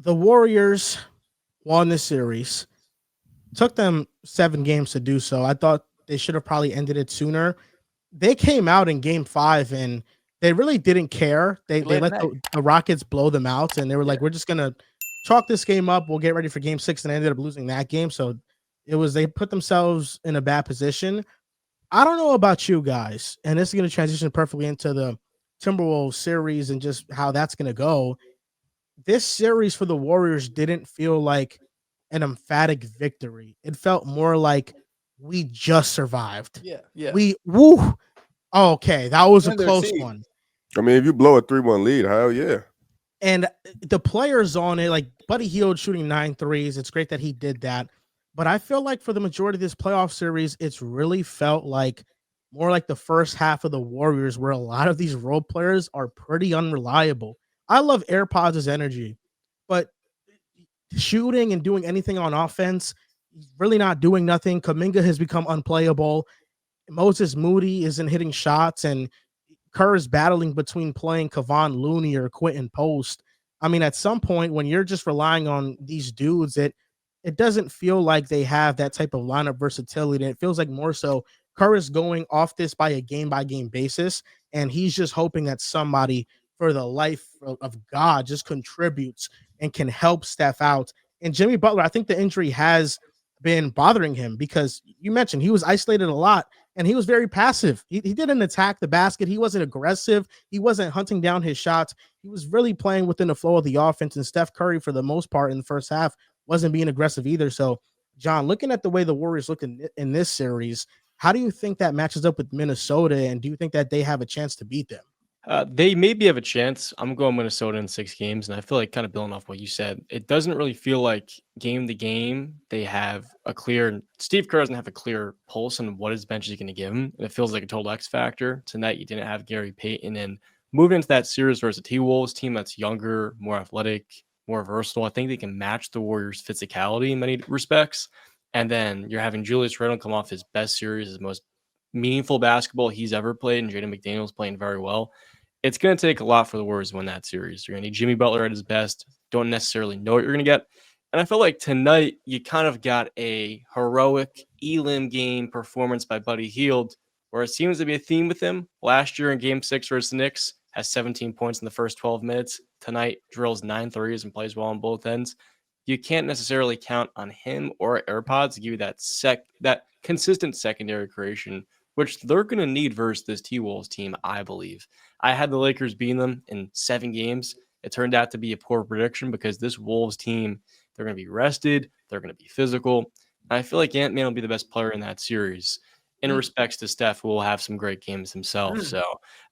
the Warriors won the series. Took them 7 games to do so. I thought they should have probably ended it sooner. They came out in game 5 and they really didn't care. They They laid an let egg. the Rockets blow them out, and they were Yeah. like, "We're just gonna chalk this game up. We'll get ready for game 6," and they ended up losing that game. So they put themselves in a bad position. I don't know about you guys, and this is gonna transition perfectly into the Timberwolves series and just how that's gonna go. This series for the Warriors didn't feel like an emphatic victory. It felt more like we just survived. Yeah. Yeah. We woo. Okay, that was a And their close seed. one. I mean, if you blow a 3-1 lead, hell yeah. And the players on it, like Buddy Hield shooting 9 threes. It's great that he did that. But I feel like for the majority of this playoff series, it's really felt like more like the first half of the Warriors, where a lot of these role players are pretty unreliable. I love AirPods' energy, but shooting and doing anything on offense, really not doing nothing. Kaminga has become unplayable. Moses Moody isn't hitting shots, and Kerr is battling between playing Kevon Looney or Quentin Post. I mean, at some point when you're just relying on these dudes, it doesn't feel like they have that type of lineup versatility. And it feels like more so Kerr is going off this by game basis, and he's just hoping that somebody, for the life of God, just contributes and can help Steph out. And Jimmy Butler, I think the injury has been bothering him because you mentioned he was isolated a lot and he was very passive. He didn't attack the basket. He wasn't aggressive. He wasn't hunting down his shots. He was really playing within the flow of the offense. And Steph Curry, for the most part, in the first half, wasn't being aggressive either. So, John, looking at the way the Warriors look in this series, how do you think that matches up with Minnesota? And do you think that they have a chance to beat them? They maybe have a chance. I'm going Minnesota in 6 games, and I feel like kind of building off what you said. It doesn't really feel like game to game they have a clear. Steve Kerr doesn't have a clear pulse on what his bench is going to give him. And it feels like a total X factor tonight. You didn't have Gary Payton, and moving into that series versus the T Wolves team that's younger, more athletic, more versatile. I think they can match the Warriors' physicality in many respects. And then you're having Julius Randle come off his best series, his most meaningful basketball he's ever played, and Jaden McDaniels playing very well. It's going to take a lot for the Warriors to win that series. You're going to need Jimmy Butler at his best. Don't necessarily know what you're going to get. And I feel like tonight you kind of got a heroic Elam game performance by Buddy Hield, where it seems to be a theme with him. Last year in Game 6 versus the Knicks, has 17 points in the first 12 minutes. Tonight, drills 9 threes and plays well on both ends. You can't necessarily count on him or AirPods to give you that consistent secondary creation, which they're going to need versus this T-Wolves team, I believe. I had the Lakers beating them in 7 games. It turned out to be a poor prediction because this Wolves team, they're going to be rested. They're going to be physical. And I feel like Ant-Man will be the best player in that series in respects to Steph, who will have some great games himself. So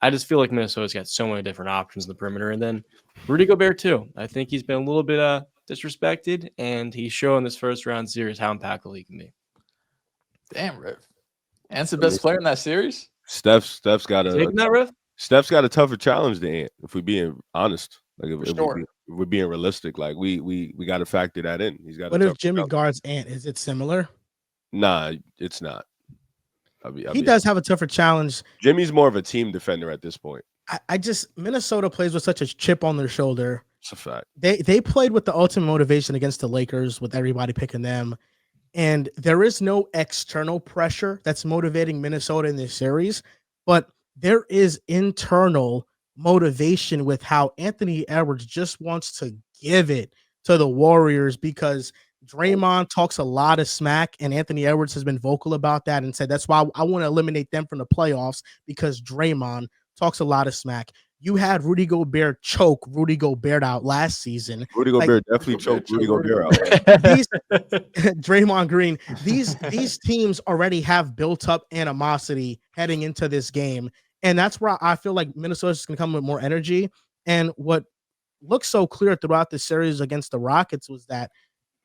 I just feel like Minnesota's got so many different options in the perimeter. And then Rudy Gobert, too. I think he's been a little bit disrespected, and he's showing this first round series how impactful he can be. Damn, Riv. Ant's the best player in that series? Steph's got Taking that, Riff? Steph's got a tougher challenge than Ant, if we're being honest. Like if sure. we're being realistic, like we got to factor that in. He's got. What if Jimmy guards Ant? Is it similar? Nah, it's not. He does have a tougher challenge. Jimmy's more of a team defender at this point. I just Minnesota plays with such a chip on their shoulder. It's a fact. They played with the ultimate motivation against the Lakers, with everybody picking them. And there is no external pressure that's motivating Minnesota in this series, but there is internal motivation with how Anthony Edwards just wants to give it to the Warriors, because Draymond talks a lot of smack, and Anthony Edwards has been vocal about that and said that's why I want to eliminate them from the playoffs, because Draymond talks a lot of smack. You had Rudy Gobert choke Rudy Gobert out last season. Rudy Gobert definitely choked Rudy Gobert out. Draymond Green, these teams already have built up animosity heading into this game. And that's where I feel like Minnesota's going to come with more energy. And what looks so clear throughout the series against the Rockets was that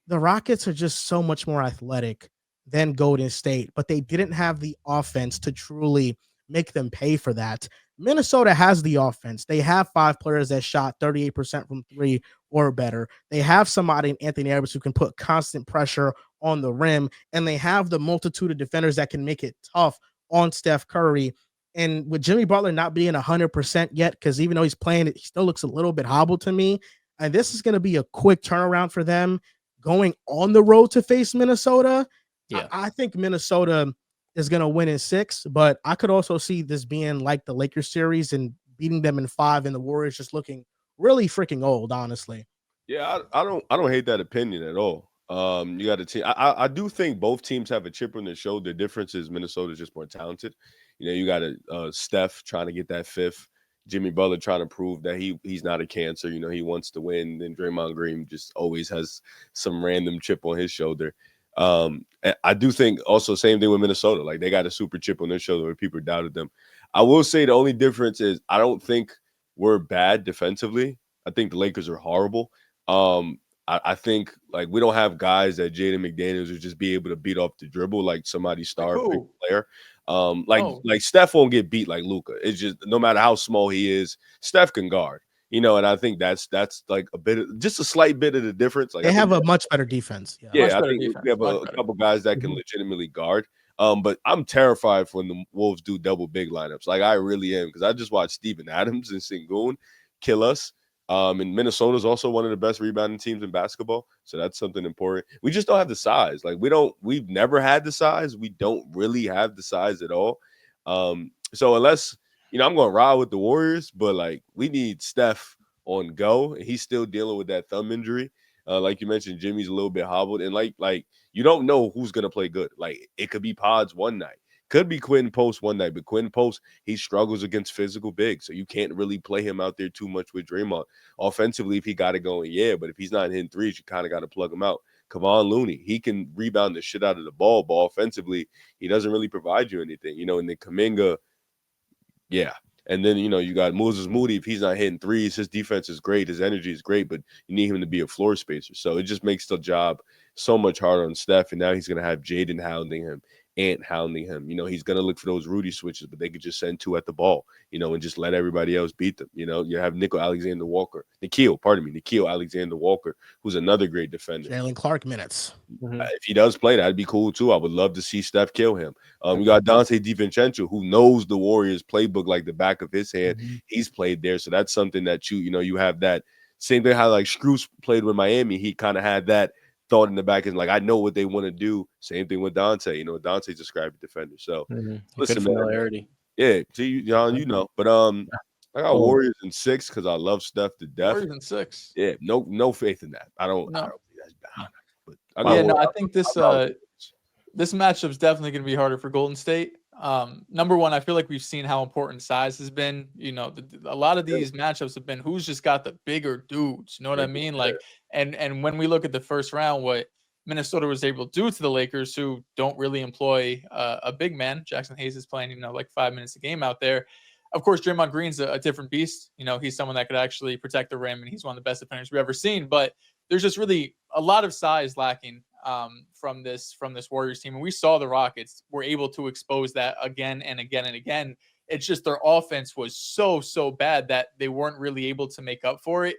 the Rockets are just so much more athletic than Golden State, but they didn't have the offense to truly make them pay for that. Minnesota has the offense. They have 5 players that shot 38% from 3 or better. They have somebody in Anthony Edwards who can put constant pressure on the rim, and they have the multitude of defenders that can make it tough on Steph Curry. And with Jimmy Butler not being 100% yet, because even though he's playing, he still looks a little bit hobbled to me. and this is going to be a quick turnaround for them going on the road to face Minnesota. Yeah. I think Minnesota is going to win in 6, but I could also see this being like the Lakers series and beating them in 5, and the Warriors just looking really freaking old, honestly. Yeah, I don't hate that opinion at all. You got a team. I do think both teams have a chip on their shoulder. The difference is Minnesota's just more talented. You know, you got a Steph trying to get that 5th. Jimmy Butler trying to prove that he's not a cancer. You know, he wants to win. Then Draymond Green just always has some random chip on his shoulder. And I do think also same thing with Minnesota. Like they got a super chip on their shoulder where people doubted them. I will say the only difference is I don't think we're bad defensively. I think the Lakers are horrible. I think like we don't have guys that Jaden McDaniels would just be able to beat off the dribble like somebody's star who? player. Oh. Like Steph won't get beat like Luka. It's just no matter how small he is, Steph can guard. You know, and I think that's like a bit of, just a slight bit of the difference. Like They I think have a much better defense. Much yeah, I better think defense, we have much a better. couple guys that can Mhm. legitimately guard. But I'm terrified when the Wolves do double big lineups. Like I really am because I just watched Steven Adams and Sengun kill us. And Minnesota's also one of the best rebounding teams in basketball, so that's something important. We just don't have the size. Like we've never had the size. We don't really have the size at all. So unless I'm going to ride with the Warriors, but like we need Steph on go, and he's still dealing with that thumb injury. Like you mentioned, Jimmy's a little bit hobbled, and like you don't know who's gonna play good. Like it could be Pods one night, could be Quinn Post one night, but Quinn Post he struggles against physical big, so you can't really play him out there too much with Draymond. Offensively, if he got it going, yeah, but if he's not hitting threes, you kind of got to plug him out. Kevon Looney, he can rebound the shit out of the ball, but offensively, he doesn't really provide you anything. And then Kaminga, yeah. And then, you got Moses Moody. If he's not hitting threes, his defense is great. His energy is great, but you need him to be a floor spacer. So it just makes the job so much harder on Steph. And now he's going to have Jaden hounding him, Ant hounding him. He's going to look for those Rudy switches, but they could just send 2 at the ball, and just let everybody else beat them. You have Nikhil Alexander-Walker, who's another great defender. Jalen Clark minutes. If he does play, that'd be cool too. I would love to see Steph kill him. You got Dante DiVincenzo, who knows the Warriors playbook like the back of his hand. Mhm. He's played there, so that's something that you have that same thing. How like Screws played with Miami, he kind of had that thought in the back, and like I know what they want to do. Same thing with Dante. Dante's a scrappy defender. So listen, Good man. familiarity. Yeah, see, John, but I got Warriors in 6 because I love Steph to death. Warriors in 6. Yeah, no faith in that. I don't No. think that's bad. But I think this matchup's definitely going to be harder for Golden State. Number one, I feel like we've seen how important size has been. A lot of these matchups have been who's just got the bigger dudes. You know what I mean? Like, and when we look at the first round, what Minnesota was able to do to the Lakers, who don't really employ a big man. Jackson Hayes is playing, like 5 minutes a game out there. Of course, Draymond Green's a different beast. He's someone that could actually protect the rim, and he's one of the best defenders we've ever seen. But there's just really a lot of size lacking from this Warriors team. And we saw the Rockets were able to expose that again and again and again. It's just their offense was so bad that they weren't really able to make up for it.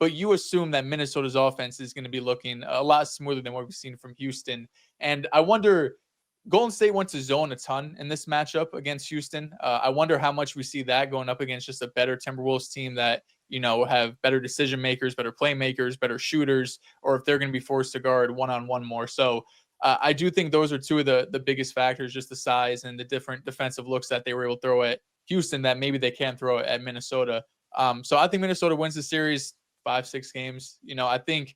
But you assume that Minnesota's offense is going to be looking a lot smoother than what we've seen from Houston. And I wonder, Golden State went to zone a ton in this matchup against Houston. I wonder how much we see that going up against just a better Timberwolves team that, have better decision makers, better playmakers, better shooters, or if they're going to be forced to guard one-on-one more. So I do think those are two of the biggest factors, just the size and the different defensive looks that they were able to throw at Houston that maybe they can't throw at Minnesota. So I think Minnesota wins the series 5-6 games. I think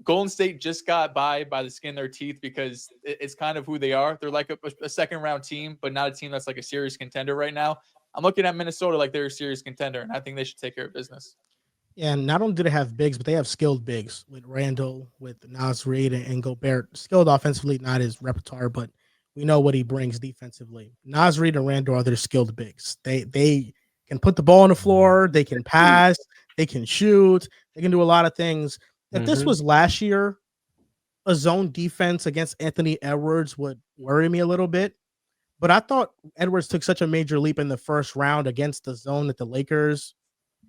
Golden State just got by the skin of their teeth because it's kind of who they are. They're like a second round team, but not a team that's like a serious contender right now. I'm looking at Minnesota like they're a serious contender, and I think they should take care of business. Yeah, and not only do they have bigs, but they have skilled bigs with Randall, with Naz Reid, and Gobert. Skilled offensively, not his repertoire, but we know what he brings defensively. Naz Reid and Randall are their skilled bigs. They can put the ball on the floor, they can pass, they can shoot, they can do a lot of things. If this was last year, a zone defense against Anthony Edwards would worry me a little bit. But I thought Edwards took such a major leap in the first round against the zone that the Lakers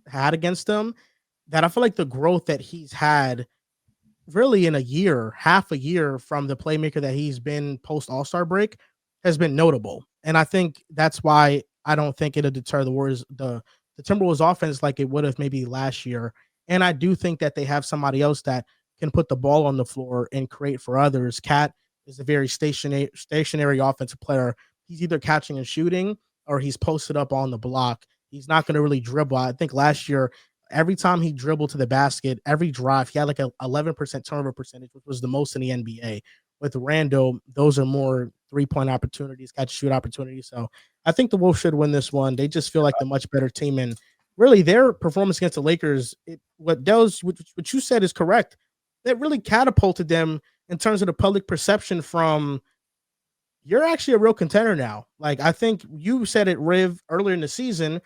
had against them that I feel like the growth that he's had really in a year, half a year from the playmaker that he's been post All-Star break has been notable. And I think that's why I don't think it'll deter the Warriors, the Timberwolves offense like it would have maybe last year. And I do think that they have somebody else that can put the ball on the floor and create for others. Cat is a very stationary offensive player. He's either catching and shooting or he's posted up on the block. He's not going to really dribble. I think last year, every time he dribbled to the basket, every drive, he had like a 11% turnover percentage, which was the most in the NBA. With Randall, those are more 3-point opportunities, catch shoot opportunities. So I think the Wolves should win this one. They just feel like the much better team. And really, their performance against the Lakers, what you said is correct. That really catapulted them in terms of the public perception from you're actually a real contender now. Like, I think you said it, Riv, earlier in the season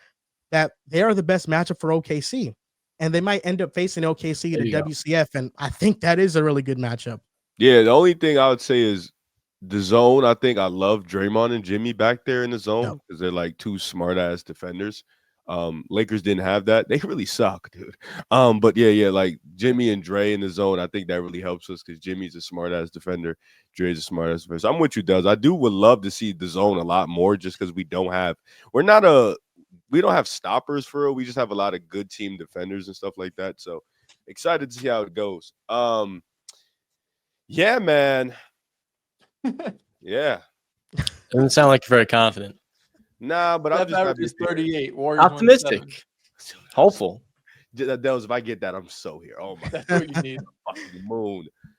that they are the best matchup for OKC. And they might end up facing OKC There at you go. WCF. And I think that is a really good matchup. Yeah, the only thing I would say is the zone. I think I love Draymond and Jimmy back there in the zone because they're like two smart ass defenders. Lakers didn't have that. They really suck, dude. But yeah, like Jimmy and Dre in the zone, I think that really helps us because Jimmy's a smart ass defender, Dre's a smart ass defender. So I'm with you, Does. I would love to see the zone a lot more just because we don't have stoppers for it. We just have a lot of good team defenders and stuff like that. So excited to see how it goes. Yeah, man. Yeah. Doesn't sound like you're very confident. Nah, but I'm Steph just happy averages to see it. 38. Warriors win Optimistic. Hopeful. That was if I get that, I'm so here. Oh my That's what you need. fucking moon.